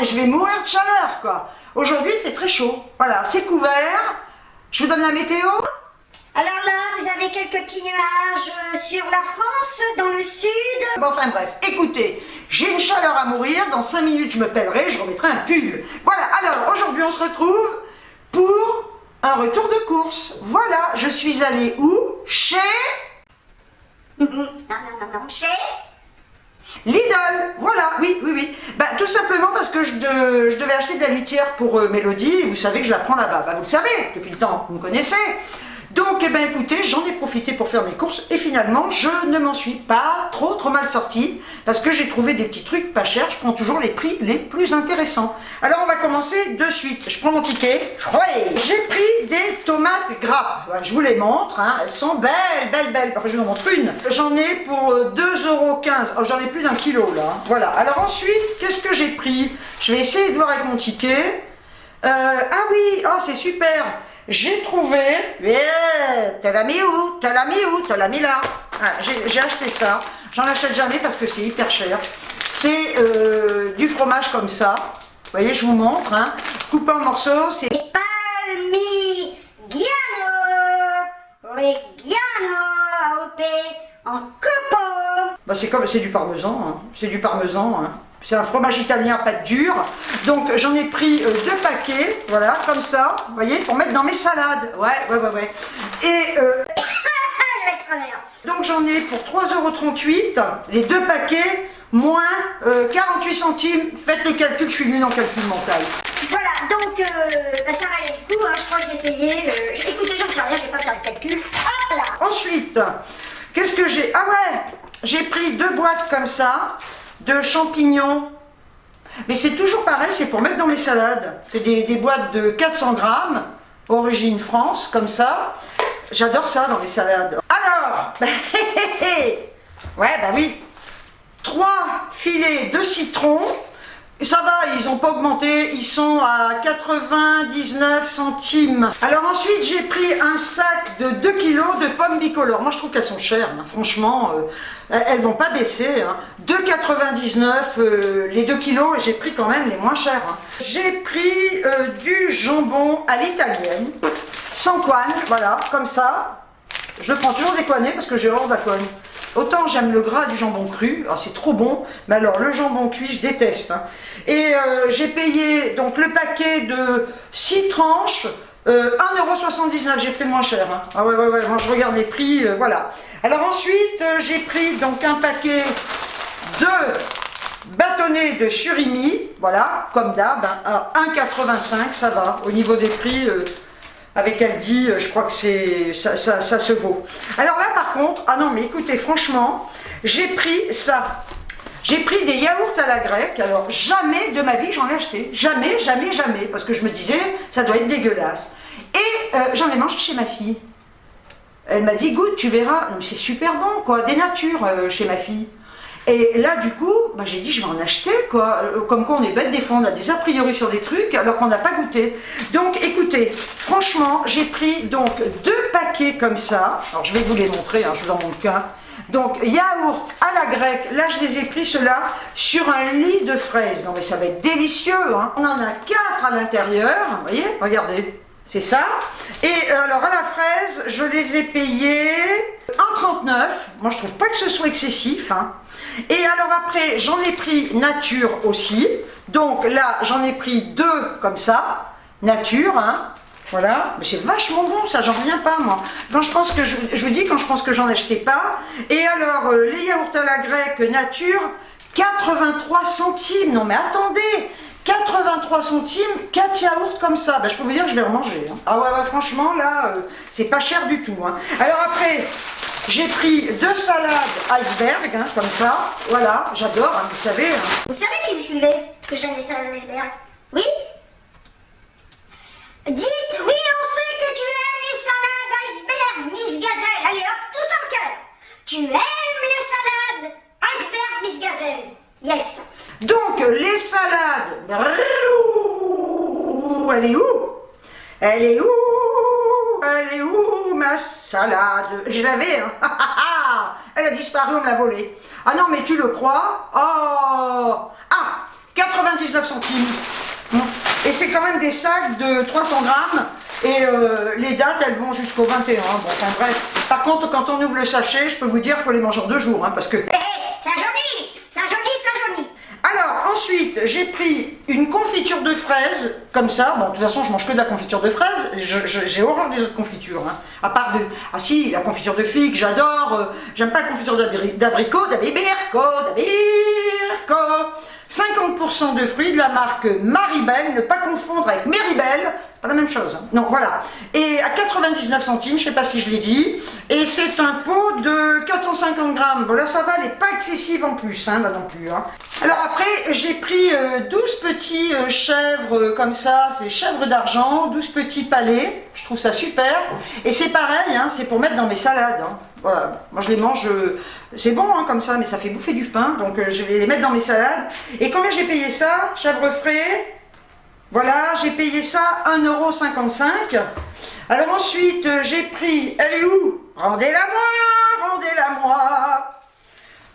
attendez, je vais mourir de chaleur, quoi. Aujourd'hui, il fait très chaud. Voilà, c'est couvert. Je vous donne la météo. Alors là, vous avez quelques petits nuages sur la France, dans le sud. Bon, enfin bref, écoutez, j'ai une chaleur à mourir. Dans 5 minutes, je me pèlerai, je remettrai un pull. Voilà, alors aujourd'hui, on se retrouve pour un retour de course. Voilà, je suis allée où? Chez... Non, chez... Lidl, voilà, oui. Bah, tout simplement parce que je devais acheter de la litière pour Mélodie, et vous savez que je la prends là-bas. Bah, vous le savez, depuis le temps, vous me connaissez. Donc, eh ben, écoutez, j'en ai profité pour faire mes courses, et finalement, je ne m'en suis pas trop mal sortie, parce que j'ai trouvé des petits trucs pas chers, je prends toujours les prix les plus intéressants. Alors, on va commencer de suite. Je prends mon ticket. Ouais. J'ai pris des tomates grappes. Voilà, je vous les montre, hein. Elles sont belles. Enfin, je vous en montre une. J'en ai pour 2,15 €. Oh, j'en ai plus d'1 kilo, là. Voilà. Alors ensuite, qu'est-ce que j'ai pris? Je vais essayer de voir avec mon ticket. Ah oui, oh, c'est super. J'ai trouvé, t'as la mis où? T'as la mis là. Ah, j'ai acheté ça. J'en achète jamais parce que c'est hyper cher. C'est du fromage comme ça. Vous voyez, je vous montre. Hein. Coupé en morceaux. C'est Parmigiano Reggiano AOP en copeaux. Bah, c'est du parmesan. Hein. C'est du parmesan. Hein. C'est un fromage italien à pâte dure. Donc j'en ai pris 2 paquets, voilà, comme ça, vous voyez, pour mettre dans mes salades. Ouais. Et donc j'en ai pour 3,38 €, les 2 paquets, moins 48 centimes. Faites le calcul, je suis nulle en calcul mental. Voilà, donc ça valait le coup, hein, je crois que j'ai payé. Écoutez, j'en sais rien, je vais pas faire le calcul. Hop là. Ensuite, qu'est-ce que j'ai? Ah ouais, j'ai pris 2 boîtes comme ça, de champignons, mais c'est toujours pareil, c'est pour mettre dans mes salades. C'est des boîtes de 400 grammes, origine France, comme ça. J'adore ça dans les salades. Alors, ouais, bah oui, 3 filets de citron. Ça va, ils n'ont pas augmenté, ils sont à 99 centimes. Alors ensuite, j'ai pris un sac de 2 kilos de pommes bicolores. Moi, je trouve qu'elles sont chères, hein. Franchement, elles vont pas baisser. Hein. 2,99 les 2 kilos, et j'ai pris quand même les moins chers. Hein. J'ai pris du jambon à l'italienne, sans coigne, voilà, comme ça. Je le prends toujours décoigné parce que j'ai horreur de la coigne. Autant j'aime le gras du jambon cru, oh, c'est trop bon, mais alors le jambon cuit, je déteste. Hein. Et j'ai payé donc le paquet de 6 tranches, 1,79 €, j'ai pris le moins cher. Hein. Ah ouais, moi je regarde les prix, voilà. Alors ensuite, j'ai pris donc un paquet de bâtonnets de surimi, voilà, comme d'hab, hein. Alors 1,85 €, ça va, au niveau des prix... avec Aldi, je crois que ça se vaut. Alors là par contre, ah non mais écoutez, franchement, j'ai pris ça. J'ai pris des yaourts à la grecque, alors jamais de ma vie j'en ai acheté. Jamais, parce que je me disais, ça doit être dégueulasse. Et j'en ai mangé chez ma fille. Elle m'a dit, goûte, tu verras, c'est super bon quoi, des natures chez ma fille. Et là, du coup, bah, j'ai dit, je vais en acheter, quoi. Comme quoi, on est bête des fois, on a des a priori sur des trucs, alors qu'on n'a pas goûté. Donc, écoutez, franchement, j'ai pris donc 2 paquets comme ça. Alors, je vais vous les montrer, hein, je vous en montre qu'un. Donc, yaourt à la grecque. Là, je les ai pris, ceux-là, sur un lit de fraises. Non, mais ça va être délicieux, hein. On en a 4 à l'intérieur. Vous voyez, regardez. C'est ça. Et alors à la fraise, je les ai payés 1,39 €. Moi je trouve pas que ce soit excessif. Hein. Et alors après, j'en ai pris nature aussi. Donc là, j'en ai pris 2 comme ça. Nature, hein. Voilà. Mais c'est vachement bon ça, j'en reviens pas moi. Quand je pense que je vous dis quand je pense que j'en achetais pas. Et alors les yaourts à la grecque nature, 83 centimes. Non mais attendez, 83 centimes, 4 yaourts comme ça. Ben, je peux vous dire que je vais en manger. Hein. Ah ouais, franchement, là, c'est pas cher du tout. Hein. Alors après, j'ai pris 2 salades iceberg, hein, comme ça. Voilà, j'adore, hein, vous savez. Hein. Vous savez si vous suivez que j'aime les salades iceberg? Oui? Dites, oui, on sait que tu aimes les salades iceberg, Miss Gazelle. Allez hop, tous en cœur. Tu aimes les salades iceberg, Miss Gazelle. Yes. Donc, les salades, elle est où? Elle est où ma salade? Je l'avais, hein. Elle a disparu, on me l'a volée. Ah non, mais tu le crois? Oh! Ah! 99 centimes. Et c'est quand même des sacs de 300 grammes. Et les dates, elles vont jusqu'au 21. Bon, enfin bref. Par contre, quand on ouvre le sachet, je peux vous dire, il faut les manger en 2 jours. Hein, parce que... ça joli, ça joli, ça joli. Alors, ensuite, j'ai pris une confiture de fraises, comme ça. Bon, de toute façon, je mange que de la confiture de fraises. J'ai horreur des autres confitures. Hein. À part de... Ah si, la confiture de figues, j'adore. J'aime pas la confiture d'abricot, d'abibirco. 50% de fruits de la marque Maribel, ne pas confondre avec Meribel, c'est pas la même chose. Hein. Non, voilà. Et à 99 centimes, je sais pas si je l'ai dit, et c'est un pot de 450 grammes. Bon là ça va, elle n'est pas excessive en plus, hein, là non plus. Hein. Alors après, j'ai pris 12 petits chèvres comme ça, c'est chèvres d'argent, 12 petits palais, je trouve ça super. Et c'est pareil, hein, c'est pour mettre dans mes salades. Hein. Voilà, moi je les mange, c'est bon hein, comme ça, mais ça fait bouffer du pain, donc je vais les mettre dans mes salades. Et combien j'ai payé ça? Chèvre frais, voilà, j'ai payé ça 1,55 €. Alors ensuite, j'ai pris, elle est où? Rendez-la-moi, rendez-la-moi.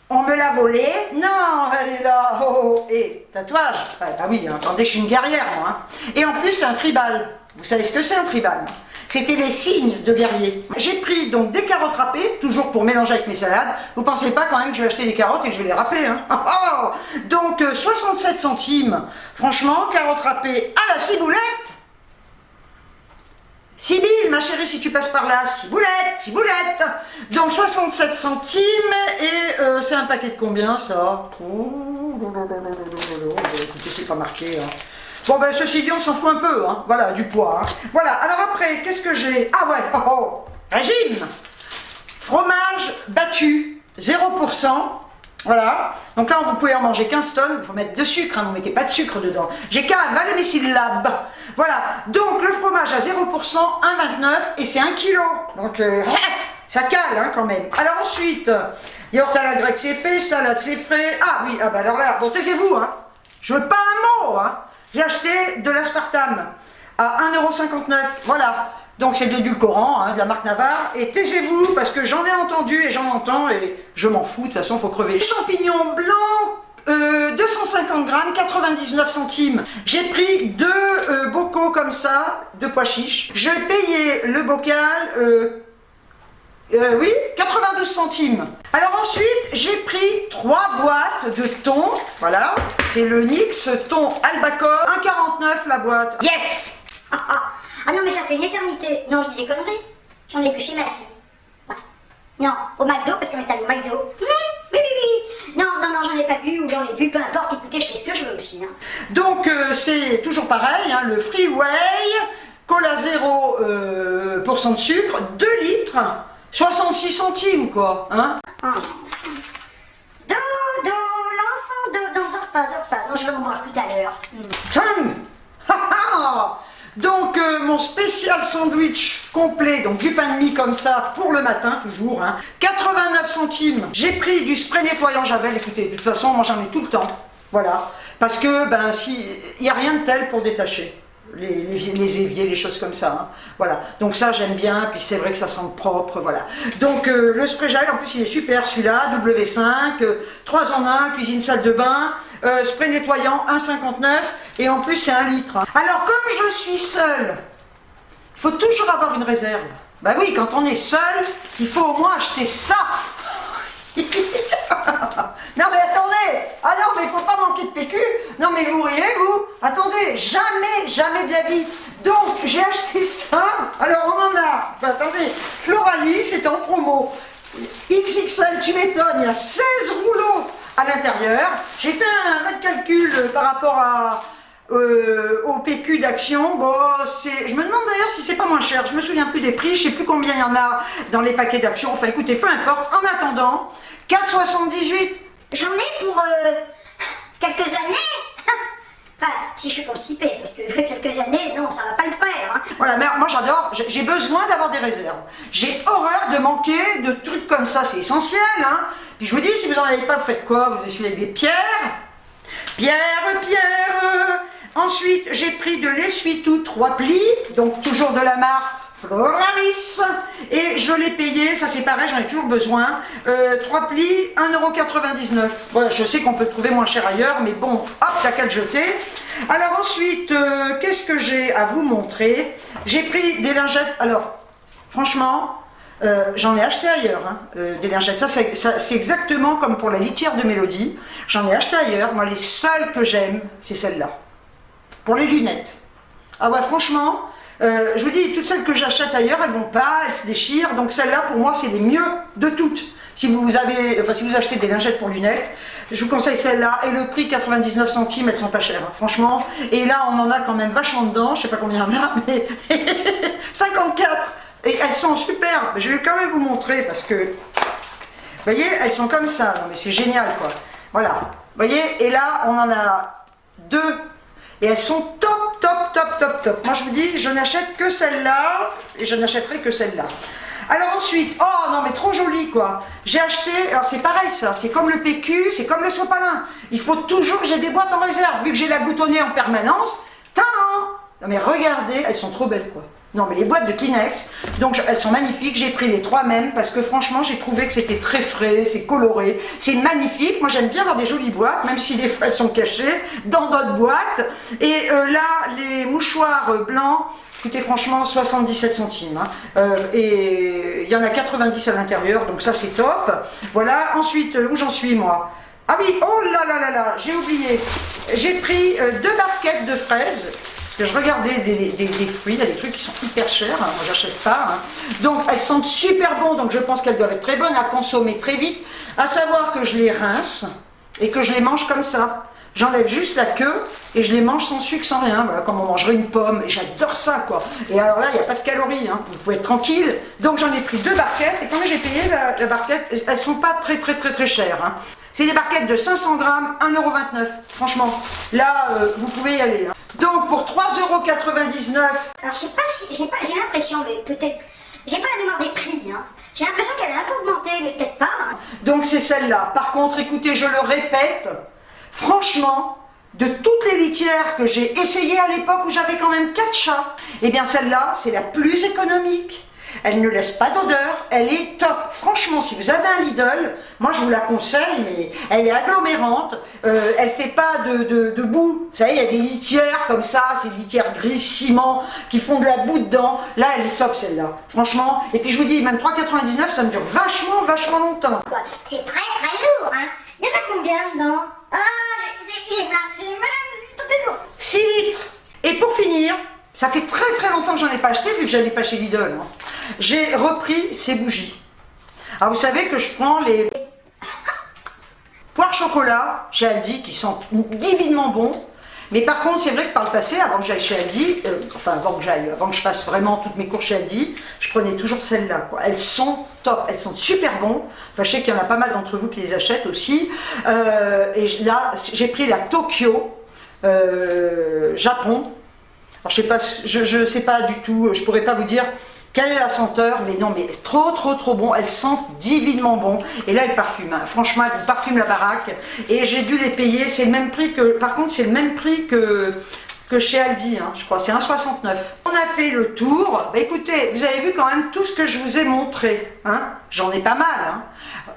On me l'a volée? Non, elle est là. Oh, et tatouage? Ah oui, attendez, je suis une guerrière moi. Hein. Et en plus, c'est un tribal. Vous savez ce que c'est un tribal? C'était les signes de guerrier. J'ai pris donc des carottes râpées, toujours pour mélanger avec mes salades. Vous pensez pas quand même que je vais acheter des carottes et que je vais les râper, hein? Oh, donc 67 centimes. Franchement, carottes râpées à la ciboulette. Sibylle, ma chérie, si tu passes par là, ciboulette, ciboulette. Donc 67 centimes et c'est un paquet de combien ça? Écoutez, c'est pas marqué. Hein. Bon ben ceci dit on s'en fout un peu, hein. Voilà, du poids. Hein. Voilà, alors après, qu'est-ce que j'ai? Ah ouais, régime. Fromage battu, 0%. Voilà, donc là vous pouvez en manger 15 tonnes, il faut mettre de sucre, hein, vous ne mettez pas de sucre dedans. J'ai qu'à avaler mes syllabes. Voilà, donc le fromage à 0%, 1,29 et c'est 1 kg. Donc ça cale hein, quand même. Alors ensuite, yaourt à la grecque c'est fait, salade c'est frais. Ah oui, ah bah alors là, bon taisez-vous, hein. Je veux pas un mot, hein. J'ai acheté de l'aspartame à 1,59 €, voilà. Donc c'est de l'édulcorant, hein, de la marque Navarre. Et taisez-vous, parce que j'en ai entendu et j'en entends, et je m'en fous, de toute façon, il faut crever. Champignons blancs, 250 grammes, 99 centimes. J'ai pris 2 bocaux comme ça, de pois chiches. Je vais payer le bocal... oui, 92 centimes. Alors ensuite, j'ai pris 3 boîtes de thon. Voilà, c'est le Nix thon Albacore. 1,49 la boîte. Yes! Ah non, mais ça fait une éternité. Non, je dis des conneries. J'en ai bu chez ma fille. Ouais. Non, au McDo, parce qu'on est allé au McDo. Oui. Non, j'en ai pas bu ou j'en ai bu, peu importe. Écoutez, je fais ce que je veux aussi. Hein. Donc, c'est toujours pareil, hein, le Freeway, cola 0% de sucre, 2 litres. 66 centimes quoi, hein? Dodo, l'enfant de... Non, dors pas. Non, je vais en boire tout à l'heure. Donc mon spécial sandwich complet, donc du pain de mie comme ça pour le matin toujours, hein, 89 centimes. J'ai pris du spray nettoyant Javel, écoutez, de toute façon moi j'en ai tout le temps, voilà, parce que ben si, il n'y a rien de tel pour détacher. Les éviers, les choses comme ça, hein. Voilà, donc ça j'aime bien, puis c'est vrai que ça sent propre, voilà. Donc le spray Javel, en plus il est super celui-là, W5, 3 en 1, cuisine salle de bain, spray nettoyant 1,59 et en plus c'est 1 litre. Hein. Alors comme je suis seule, il faut toujours avoir une réserve. Bah oui, quand on est seul, il faut au moins acheter ça. Non mais attendez, ah non mais il faut pas manquer de PQ, non mais vous riez vous, attendez, jamais de la vie, donc j'ai acheté ça, alors on en a, bah, attendez, Floralie, c'est en promo, XXL, tu m'étonnes, il y a 16 rouleaux à l'intérieur, j'ai fait un vrai calcul par rapport à... au PQ d'Action, bon, je me demande d'ailleurs si c'est pas moins cher, je me souviens plus des prix, je sais plus combien il y en a dans les paquets d'Action, enfin écoutez, peu importe, en attendant, 4,78. J'en ai pour quelques années. Enfin, si je suis constipée, parce que quelques années, non, ça va pas le faire. Hein. Voilà, mais moi j'adore, j'ai besoin d'avoir des réserves. J'ai horreur de manquer de trucs comme ça, c'est essentiel. Hein. Puis je vous dis, si vous n'en avez pas, vous faites quoi? Vous essuyez avec des pierres. Pierre. Ensuite, j'ai pris de l'essuie-tout 3 plis, donc toujours de la marque Floralis. Et je l'ai payé, ça c'est pareil, j'en ai toujours besoin. 3 plis, 1,99 €. Voilà, je sais qu'on peut le trouver moins cher ailleurs, mais bon, hop, t'as qu'à le jeter. Alors ensuite, qu'est-ce que j'ai à vous montrer? J'ai pris des lingettes, alors, franchement, j'en ai acheté ailleurs, hein, des lingettes. Ça, c'est exactement comme pour la litière de Mélodie. J'en ai acheté ailleurs. Moi, les seules que j'aime, c'est celles-là. Pour les lunettes. Ah ouais, franchement, je vous dis, toutes celles que j'achète ailleurs, elles vont pas, elles se déchirent. Donc celles-là, pour moi, c'est les mieux de toutes. Si vous achetez des lingettes pour lunettes, je vous conseille celle-là. Et le prix, 99 centimes, elles sont pas chères, hein, franchement. Et là, on en a quand même vachement dedans. Je sais pas combien il y en a, mais 54. Et elles sont super. Je vais quand même vous montrer parce que, vous voyez, elles sont comme ça. Non, mais c'est génial, quoi. Voilà. Vous voyez, et là, on en a 2. Et elles sont top, top, top, top, top. Moi, je vous dis, je n'achète que celle-là et je n'achèterai que celle-là. Alors ensuite, oh non, mais trop joli, quoi. J'ai acheté, alors c'est pareil, ça. C'est comme le PQ, c'est comme le sopalin. Il faut toujours que j'ai des boîtes en réserve. Vu que j'ai la goutonnée en permanence, tadam! Non, mais regardez, elles sont trop belles, quoi. Non, mais les boîtes de Kleenex, donc elles sont magnifiques. J'ai pris les 3 mêmes parce que franchement, j'ai trouvé que c'était très frais, c'est coloré, c'est magnifique. Moi, j'aime bien avoir des jolies boîtes, même si des fois elles sont cachées dans d'autres boîtes. Et là, les mouchoirs blancs, écoutez, franchement, 77 centimes. Hein. Et il y en a 90 à l'intérieur, donc ça, c'est top. Voilà. Ensuite, où j'en suis, moi? Ah oui, oh là là là là, j'ai oublié. J'ai pris 2 barquettes de fraises. Je regardais des fruits, il y a des trucs qui sont hyper chers, hein, moi j'achète pas. Hein. Donc elles sentent super bon, donc je pense qu'elles doivent être très bonnes à consommer très vite. À savoir que je les rince et que je les mange comme ça. J'enlève juste la queue et je les mange sans sucre, sans rien, voilà, comme on mangerait une pomme. Et j'adore ça, quoi. Et alors là, il n'y a pas de calories, hein. Vous pouvez être tranquille. Donc j'en ai pris 2 barquettes. Et combien j'ai payé la barquette? Elles sont pas très chères. Hein. C'est des barquettes de 500 grammes, 1,29 €. Franchement, là, vous pouvez y aller. Hein. Donc pour 3,99 €. Alors je sais pas si, j'ai l'impression, mais peut-être, j'ai pas la mémoire des prix, hein. J'ai l'impression qu'elle a un peu augmenté, mais peut-être pas. Hein. Donc c'est celle-là. Par contre, écoutez, je le répète, franchement, de toutes les litières que j'ai essayées à l'époque où j'avais quand même 4 chats, eh bien celle-là, c'est la plus économique. Elle ne laisse pas d'odeur, elle est top. Franchement, si vous avez un Lidl, moi je vous la conseille, mais elle est agglomérante, elle fait pas de boue. Vous savez, il y a des litières comme ça, c'est des litières gris ciment qui font de la boue dedans. Là, elle est top celle-là, franchement. Et puis je vous dis, même 3,99 €, ça me dure vachement longtemps. C'est très lourd, hein. Il y en a combien dedans? Ah, j'ai plein de lourd. 6 litres. Et pour finir, ça fait très longtemps que j'en ai pas acheté, vu que j'allais pas chez Lidl. Hein. J'ai repris ces bougies. Alors vous savez que je prends les poires chocolat chez Aldi qui sont divinement bons. Mais par contre, c'est vrai que par le passé, avant que j'aille chez Aldi, avant que je fasse vraiment toutes mes courses chez Aldi, je prenais toujours celles-là. Elles sont top, elles sont super bonnes. Enfin, je sais qu'il y en a pas mal d'entre vous qui les achètent aussi. Et là, j'ai pris la Tokyo Japon. Alors, je sais pas du tout, je pourrais pas vous dire quelle est la senteur, mais non, mais trop bon. Elles sentent divinement bon. Et là, elles parfument. Hein. Franchement, elles parfument la baraque. Et j'ai dû les payer. C'est le même prix que. Par contre, c'est le même prix que chez Aldi, hein, je crois. C'est 1,69 €. On a fait le tour. Bah, écoutez, vous avez vu quand même tout ce que je vous ai montré. Hein. J'en ai pas mal. Hein.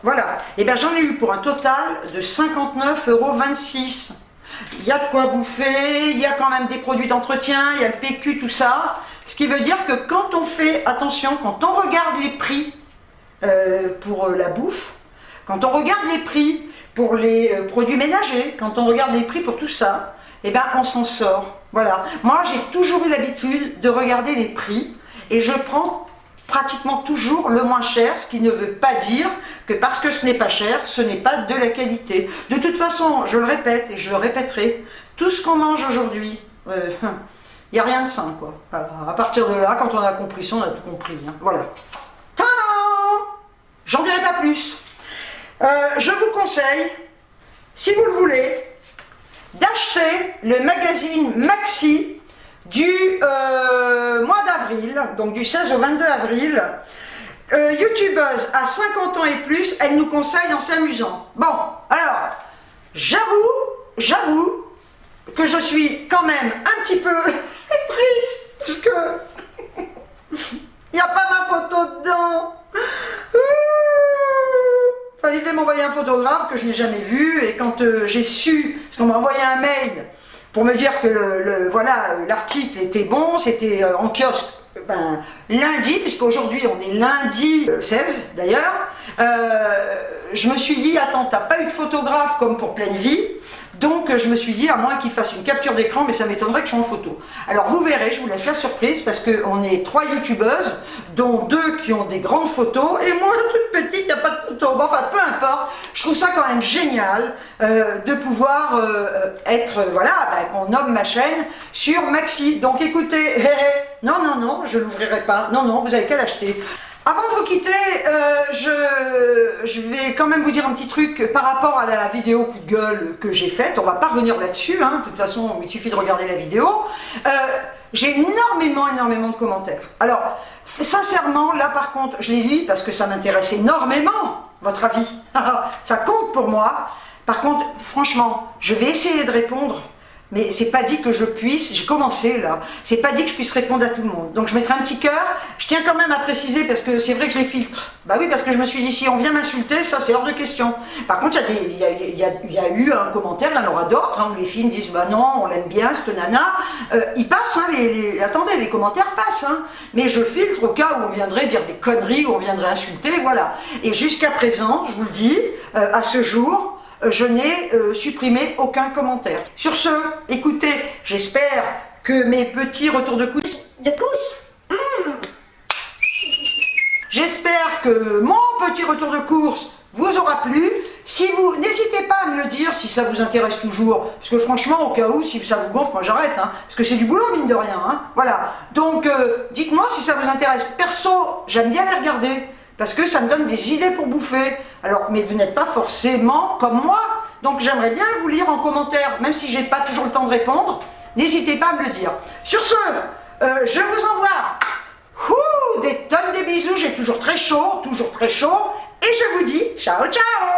Voilà. Et bien, j'en ai eu pour un total de 59,26 €. Il y a de quoi bouffer, il y a quand même des produits d'entretien, il y a le PQ, tout ça. Ce qui veut dire que quand on fait, attention, quand on regarde les prix pour la bouffe, quand on regarde les prix pour les produits ménagers, quand on regarde les prix pour tout ça, eh ben on s'en sort. Voilà. Moi, j'ai toujours eu l'habitude de regarder les prix et je prends pratiquement toujours le moins cher, ce qui ne veut pas dire que parce que ce n'est pas cher, ce n'est pas de la qualité. De toute façon, je le répète et je le répéterai, tout ce qu'on mange aujourd'hui, il n'y a rien de sain, quoi. Alors, à partir de là, quand on a compris ça, on a tout compris. Hein. Voilà. Tadam! J'en dirai pas plus. Je vous conseille, si vous le voulez, d'acheter le magazine Maxi du mois d'avril, donc du 16 au 22 avril. Youtubeuse à 50 ans et plus, elle nous conseille en s'amusant. Bon, alors, j'avoue que je suis quand même un petit peu triste, parce que photos dedans. Enfin, il devait m'envoyer un photographe que je n'ai jamais vu, et quand j'ai su, parce qu'on m'a envoyé un mail pour me dire que voilà, l'article était bon, c'était en kiosque lundi, puisqu'aujourd'hui on est lundi 16 d'ailleurs, je me suis dit, attends, t'as pas eu de photographe comme pour Pleine Vie, donc je me suis dit, à moins qu'il fasse une capture d'écran, mais ça m'étonnerait que je sois en photo. Alors vous verrez, je vous laisse la surprise, parce qu'on est 3 youtubeuses, dont 2 qui ont des grandes photos, et moi toute petite, il n'y a pas de photo. Bon, enfin, peu importe, je trouve ça quand même génial de pouvoir être, voilà, qu'on nomme ma chaîne sur Maxi. Donc écoutez, non, je ne l'ouvrirai pas, non, vous avez qu'à l'acheter. Avant de vous quitter, je vais quand même vous dire un petit truc par rapport à la vidéo coup de gueule que j'ai faite. On va pas revenir là-dessus, hein. De toute façon, il suffit de regarder la vidéo. J'ai énormément de commentaires. Alors, sincèrement, là par contre, je les lis parce que ça m'intéresse énormément, votre avis. Ça compte pour moi. Par contre, franchement, je vais essayer de répondre. Mais c'est pas dit que je puisse, j'ai commencé là, c'est pas dit que je puisse répondre à tout le monde. Donc je mettrai un petit cœur. Je tiens quand même à préciser, parce que c'est vrai que je les filtre. Bah oui, parce que je me suis dit, si on vient m'insulter, ça c'est hors de question. Par contre, il y a eu un commentaire, il y en aura d'autres, hein, où les filles me disent, bah non, on l'aime bien, cette nana. Ils passent, hein, attendez, les commentaires passent. Hein. Mais je filtre au cas où on viendrait dire des conneries, où on viendrait insulter, voilà. Et jusqu'à présent, je vous le dis, à ce jour, je n'ai supprimé aucun commentaire. Sur ce, écoutez, j'espère que mes petits retours de pouce... J'espère que mon petit retour de course vous aura plu. Si vous, n'hésitez pas à me le dire si ça vous intéresse toujours. Parce que franchement, au cas où, si ça vous gonfle, moi j'arrête. Hein, parce que c'est du boulot, mine de rien. Hein, voilà. Donc, dites-moi si ça vous intéresse. Perso, j'aime bien les regarder. Parce que ça me donne des idées pour bouffer. Alors, mais vous n'êtes pas forcément comme moi. Donc j'aimerais bien vous lire en commentaire, même si j'ai pas toujours le temps de répondre. N'hésitez pas à me le dire. Sur ce, je vous envoie des tonnes de bisous. J'ai toujours très chaud. Et je vous dis ciao, ciao.